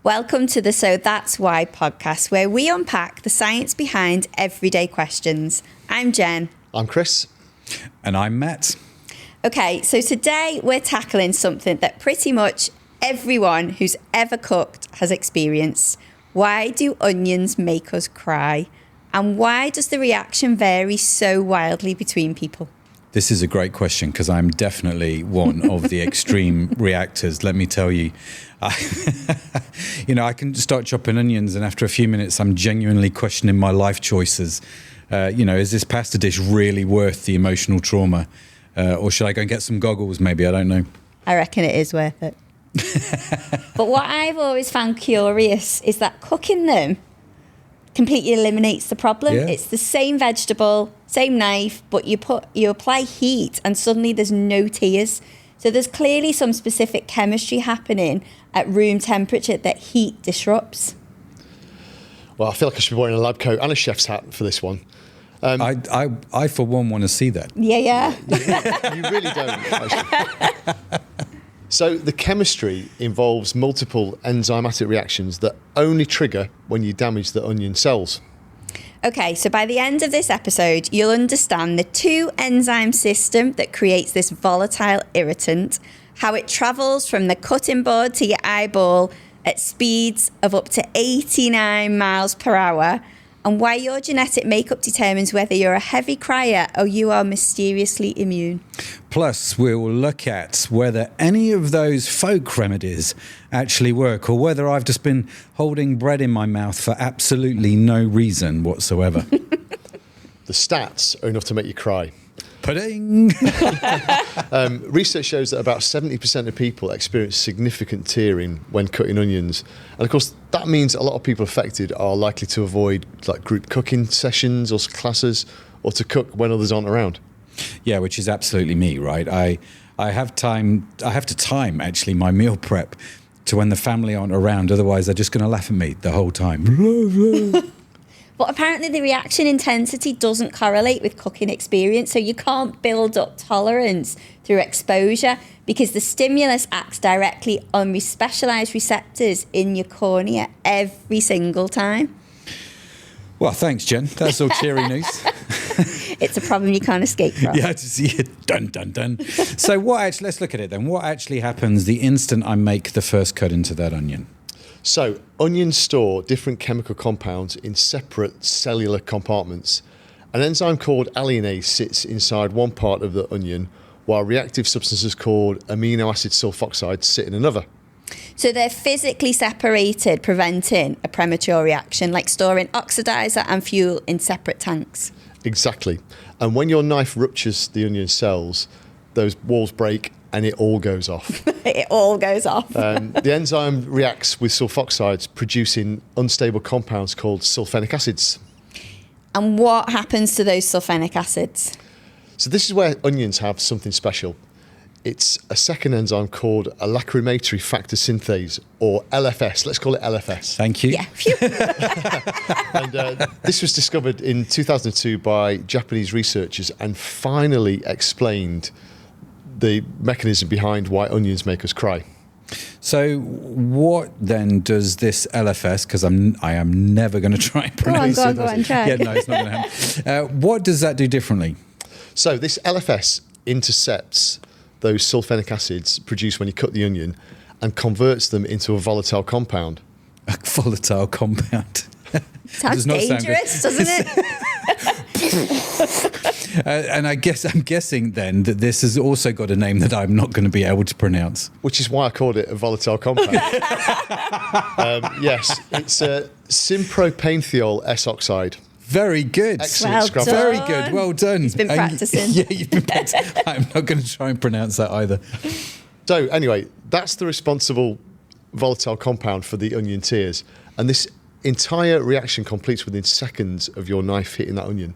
Welcome to the So That's Why podcast, where we unpack the science behind everyday questions. I'm Jen. I'm Chris. And I'm Matt. Okay, so today we're tackling something that pretty much everyone who's ever cooked has experienced. Why do onions make us cry? And why does the reaction vary so wildly between people? This is a great question because I'm definitely one of the extreme reactors, let me tell you. I can start chopping onions and after a few minutes I'm genuinely questioning my life choices. Is this pasta dish really worth the emotional trauma? Or should I go and get some goggles maybe? I don't know. I reckon it is worth it. But what I've always found curious is that cooking them completely eliminates the problem. Yeah. It's the same vegetable, same knife, but you apply heat and suddenly there's no tears. So there's clearly some specific chemistry happening at room temperature that heat disrupts. Well, I feel like I should be wearing a lab coat and a chef's hat for this one. I for one want to see that. Yeah. You really don't, actually. So the chemistry involves multiple enzymatic reactions that only trigger when you damage the onion cells. Okay, so by the end of this episode, you'll understand the two-enzyme system that creates this volatile irritant, how it travels from the cutting board to your eyeball at speeds of up to 89 miles per hour, and why your genetic makeup determines whether you're a heavy crier or you are mysteriously immune. Plus, we'll look at whether any of those folk remedies actually work or whether I've just been holding bread in my mouth for absolutely no reason whatsoever. The stats are enough to make you cry. Pudding! Research shows that about 70% of people experience significant tearing when cutting onions. And of course, that means a lot of people affected are likely to avoid like group cooking sessions or classes or to cook when others aren't around. Yeah, which is absolutely me, right? I have to time actually my meal prep to when the family aren't around. Otherwise, they're just going to laugh at me the whole time. But apparently the reaction intensity doesn't correlate with cooking experience, so you can't build up tolerance through exposure because the stimulus acts directly on specialised receptors in your cornea every single time. Well, thanks, Jen. That's all cheery news. It's a problem you can't escape from. Yeah, to see it. Dun, dun, dun. So let's look at it then. What actually happens the instant I make the first cut into that onion? So onions store different chemical compounds in separate cellular compartments. An enzyme called alliinase sits inside one part of the onion, while reactive substances called amino acid sulfoxides sit in another. So they're physically separated, preventing a premature reaction, like storing oxidizer and fuel in separate tanks. Exactly. And when your knife ruptures the onion cells, those walls break and it all goes off. It all goes off. The enzyme reacts with sulfoxides, producing unstable compounds called sulfenic acids. And what happens to those sulfenic acids? So this is where onions have something special. It's a second enzyme called a lacrimatory factor synthase, or LFS. Let's call it LFS. Thank you. Yeah. And this was discovered in 2002 by Japanese researchers and finally explained the mechanism behind why onions make us cry. So what then does this LFS, because I am never going to try and pronounce it. Go on, try. Yeah, no, it's not going to happen. What does that do differently? So this LFS intercepts those sulfenic acids produced when you cut the onion and converts them into a volatile compound. A volatile compound. Sounds dangerous, doesn't it? And I'm guessing then that this has also got a name that I'm not going to be able to pronounce. Which is why I called it a volatile compound. Yes, it's a sympropanthiol S-oxide. Very good. Excellent. Well Very done. good. Well done. He's been practicing. Yeah, you've been practicing. I'm not going to try and pronounce that either. So anyway, that's the responsible volatile compound for the onion tears. And this entire reaction completes within seconds of your knife hitting that onion.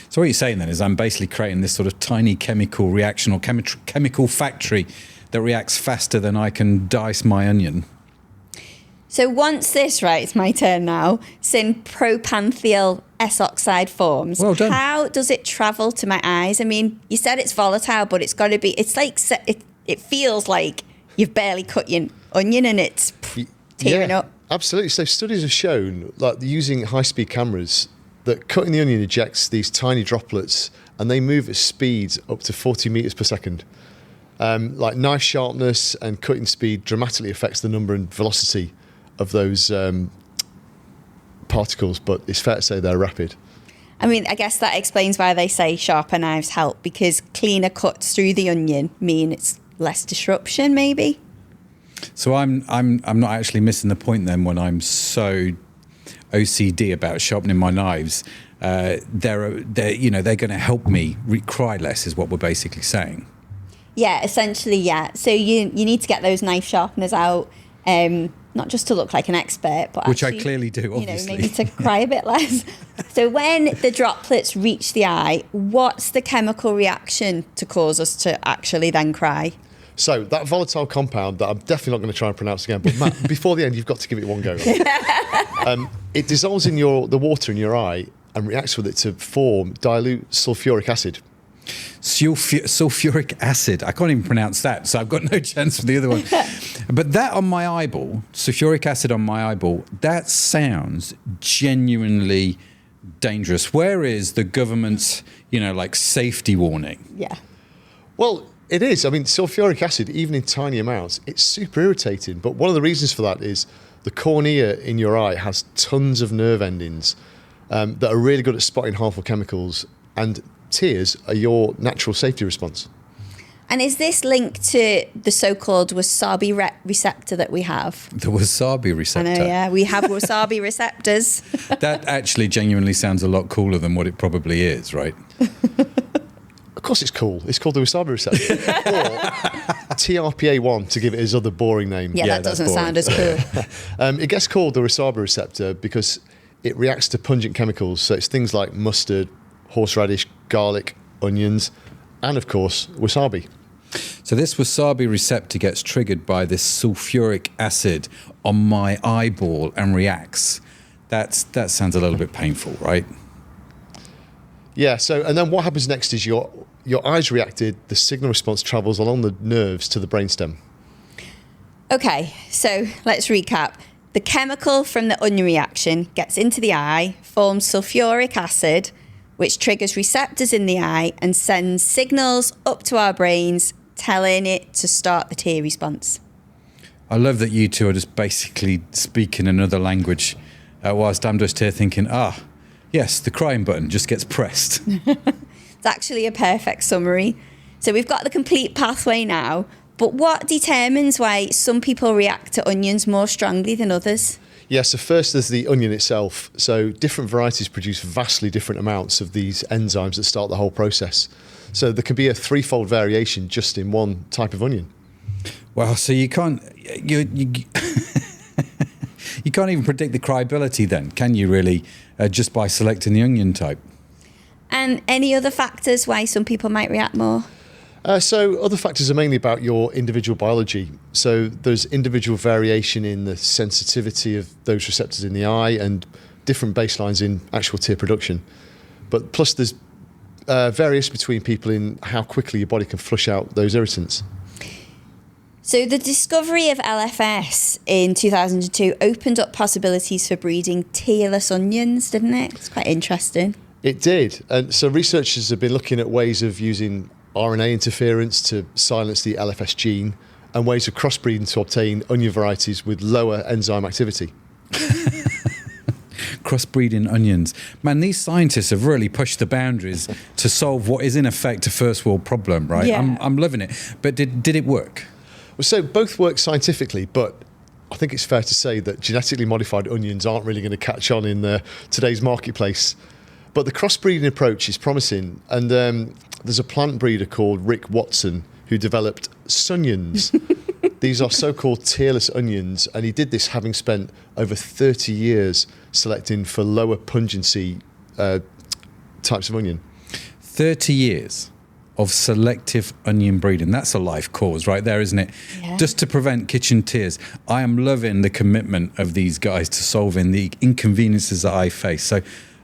So what you're saying then is I'm basically creating this sort of tiny chemical reaction or chemical factory that reacts faster than I can dice my onion. So once this, right, it's my turn now, synpropanthiol S-oxide forms, well done. How does it travel to my eyes? I mean, you said it's volatile, but it's got to be, it's like, it feels like you've barely cut your onion and it's tearing up. Absolutely. So studies have shown, like using high-speed cameras, that cutting the onion ejects these tiny droplets, and they move at speeds up to 40 meters per second. Like knife sharpness and cutting speed dramatically affects the number and velocity of those particles, but it's fair to say they're rapid. I mean, I guess that explains why they say sharper knives help, because cleaner cuts through the onion mean it's less disruption, maybe. So I'm not actually missing the point then when I'm so OCD about sharpening my knives. They're going to help me cry less, is what we're basically saying. Yeah, essentially, yeah. So you need to get those knife sharpeners out, not just to look like an expert, but which actually, I clearly do, obviously. Maybe to cry a bit less. So when the droplets reach the eye, what's the chemical reaction to cause us to actually then cry? So that volatile compound that I'm definitely not going to try and pronounce again, but Matt, before the end, you've got to give it one go. It dissolves in the water in your eye and reacts with it to form dilute sulfuric acid. Sulfuric acid. I can't even pronounce that, so I've got no chance for the other one. But that on my eyeball, sulfuric acid on my eyeball, that sounds genuinely dangerous. Where is the government's, like safety warning? Yeah. Well, it is. I mean, sulfuric acid, even in tiny amounts, it's super irritating. But one of the reasons for that is the cornea in your eye has tons of nerve endings that are really good at spotting harmful chemicals, and tears are your natural safety response. And is this linked to the so-called wasabi receptor that we have? The wasabi receptor. I know, yeah. We have wasabi receptors. That actually genuinely sounds a lot cooler than what it probably is, right? Of course it's cool. It's called the Wasabi receptor. Or TRPA1 to give it his other boring name. Yeah, that doesn't sound as cool. It gets called the Wasabi receptor because it reacts to pungent chemicals. So it's things like mustard, horseradish, garlic, onions, and of course, wasabi. So this wasabi receptor gets triggered by this sulfuric acid on my eyeball and reacts. That sounds a little bit painful, right? Yeah, and then what happens next is your eyes reacted, the signal response travels along the nerves to the brainstem. Okay, so let's recap. The chemical from the onion reaction gets into the eye, forms sulfuric acid, which triggers receptors in the eye and sends signals up to our brains, telling it to start the tear response. I love that you two are just basically speaking another language whilst I'm just here thinking, yes, the crying button just gets pressed. It's actually a perfect summary. So we've got the complete pathway now, but what determines why some people react to onions more strongly than others? Yeah, so first there's the onion itself. So different varieties produce vastly different amounts of these enzymes that start the whole process. So there can be a threefold variation just in one type of onion. Well, so you can't you can't even predict the cryability then, can you really, just by selecting the onion type? And any other factors why some people might react more? So other factors are mainly about your individual biology. So there's individual variation in the sensitivity of those receptors in the eye and different baselines in actual tear production. But plus there's variation between people in how quickly your body can flush out those irritants. So the discovery of LFS in 2002 opened up possibilities for breeding tearless onions, didn't it? It's quite interesting. It did. And so researchers have been looking at ways of using RNA interference to silence the LFS gene and ways of crossbreeding to obtain onion varieties with lower enzyme activity. Crossbreeding onions. Man, these scientists have really pushed the boundaries to solve what is in effect a first world problem, right? Yeah. I'm loving it. But did it work? Well, so both work scientifically, but I think it's fair to say that genetically modified onions aren't really going to catch on in today's marketplace. But the crossbreeding approach is promising, and there's a plant breeder called Rick Watson who developed Sunions. These are so-called tearless onions, and he did this having spent over 30 years selecting for lower pungency types of onion. 30 years of selective onion breeding. That's a life cause right there, isn't it? Yeah. Just to prevent kitchen tears. I am loving the commitment of these guys to solving the inconveniences that I face. So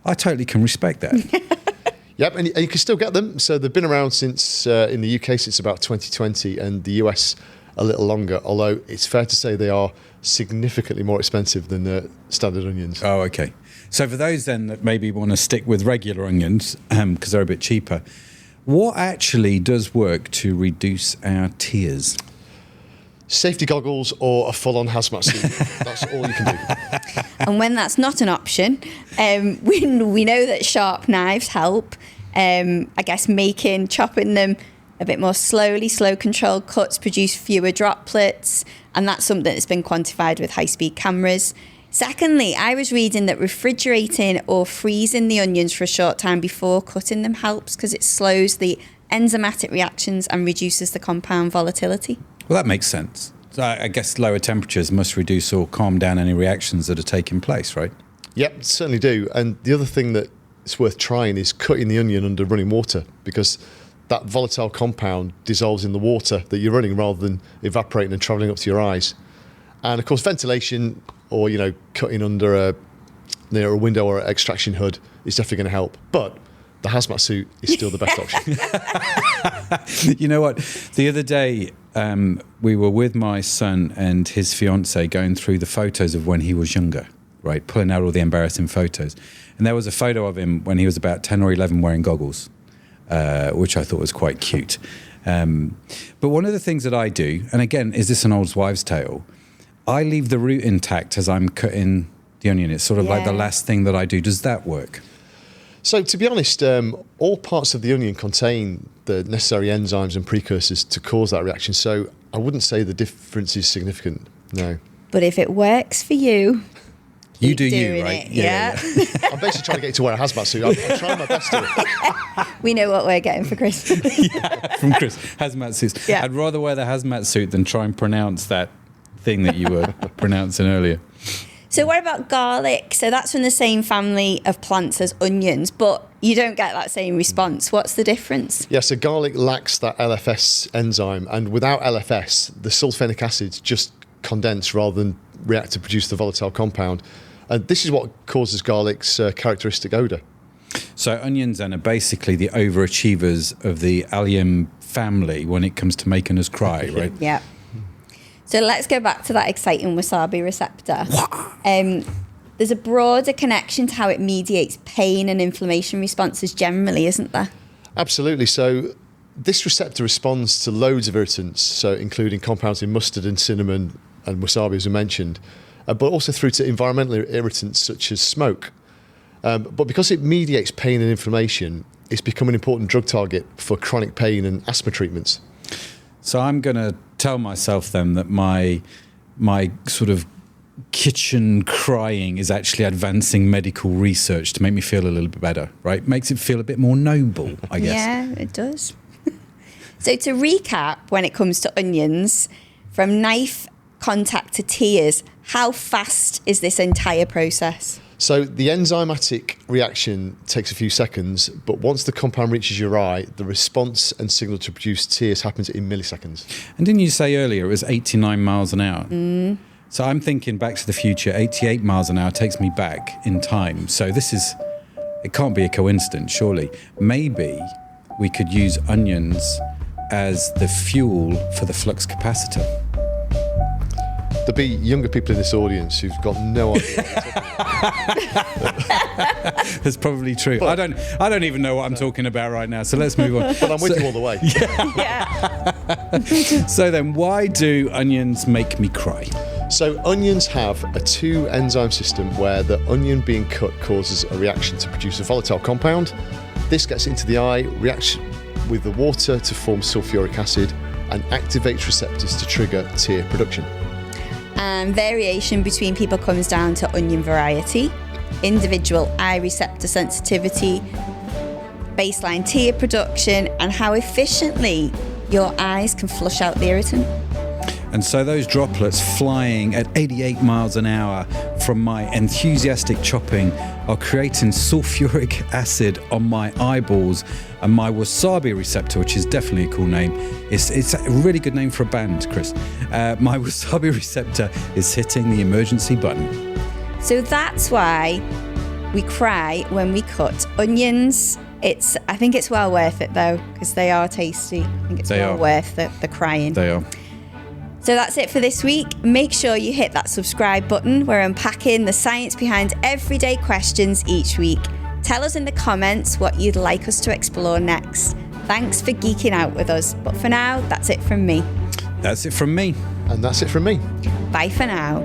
I totally can respect that. Yep, and you can still get them. So they've been around since in the UK since about 2020, and the US a little longer, although it's fair to say they are significantly more expensive than the standard onions. Oh, okay. So for those then that maybe want to stick with regular onions because they're a bit cheaper, what actually does work to reduce our tears? Safety goggles or a full-on hazmat suit. That's all you can do. And when that's not an option, we know that sharp knives help. I guess chopping them a bit more slowly, slow controlled cuts produce fewer droplets, and that's something that's been quantified with high-speed cameras. Secondly, I was reading that refrigerating or freezing the onions for a short time before cutting them helps because it slows the enzymatic reactions and reduces the compound volatility. Well, that makes sense. So I guess lower temperatures must reduce or calm down any reactions that are taking place, right? Yep, certainly do. And the other thing that it's worth trying is cutting the onion under running water, because that volatile compound dissolves in the water that you're running rather than evaporating and travelling up to your eyes. And of course, ventilation or, cutting under a window or an extraction hood is definitely going to help. But the hazmat suit is still the best option. You know what? The other day, we were with my son and his fiance going through the photos of when he was younger, right? Pulling out all the embarrassing photos. And there was a photo of him when he was about 10 or 11 wearing goggles, which I thought was quite cute. But one of the things that I do, and again, is this an old wives' tale? I leave the root intact as I'm cutting the onion. It's sort of like the last thing that I do. Does that work? So to be honest, all parts of the onion contain the necessary enzymes and precursors to cause that reaction. So I wouldn't say the difference is significant, no. But if it works for you, you do doing you, right? it, yeah. I'm basically trying to get you to wear a hazmat suit. I'm trying my best to. We know what we're getting for Christmas. From Chris, hazmat suits. Yeah. I'd rather wear the hazmat suit than try and pronounce that thing that you were pronouncing earlier. So what about garlic? So that's from the same family of plants as onions, but you don't get that same response. What's the difference? Yeah, so garlic lacks that LFS enzyme, and without LFS, the sulfuric acids just condense rather than react to produce the volatile compound. And this is what causes garlic's characteristic odour. So onions then are basically the overachievers of the allium family when it comes to making us cry, right? Yeah. So let's go back to that exciting wasabi receptor. There's a broader connection to how it mediates pain and inflammation responses generally, isn't there? Absolutely. So this receptor responds to loads of irritants, so including compounds in mustard and cinnamon and wasabi, as we mentioned, but also through to environmental irritants such as smoke. But because it mediates pain and inflammation, it's become an important drug target for chronic pain and asthma treatments. So I'm going to tell myself then that my sort of kitchen crying is actually advancing medical research to make me feel a little bit better, right? Makes it feel a bit more noble, I guess. Yeah, it does. So to recap, when it comes to onions, from knife contact to tears, how fast is this entire process? So the enzymatic reaction takes a few seconds, but once the compound reaches your eye, the response and signal to produce tears happens in milliseconds. And didn't you say earlier it was 89 miles an hour? So I'm thinking Back to the Future, 88 miles an hour takes me back in time. So it can't be a coincidence, surely. Maybe we could use onions as the fuel for the flux capacitor. There'll be younger people in this audience who've got no idea what they're talking about. That's probably true. I don't even know what I'm talking about right now. So let's move on. But I'm with you all the way. Yeah. So then, why do onions make me cry? So onions have a 2-enzyme system where the onion being cut causes a reaction to produce a volatile compound. This gets into the eye, reacts with the water to form sulfuric acid, and activates receptors to trigger tear production. And variation between people comes down to onion variety, individual eye receptor sensitivity, baseline tear production, and how efficiently your eyes can flush out the irritant. And so those droplets flying at 88 miles an hour from my enthusiastic chopping are creating sulfuric acid on my eyeballs, and my wasabi receptor, which is definitely a cool name. It's a really good name for a band, Chris. My wasabi receptor is hitting the emergency button. So that's why we cry when we cut onions. I think it's well worth it though, because they are tasty. I think it's worth the crying. They are. So that's it for this week. Make sure you hit that subscribe button. We're unpacking the science behind everyday questions each week. Tell us in the comments what you'd like us to explore next. Thanks for geeking out with us. But for now, that's it from me. That's it from me. And that's it from me. Bye for now.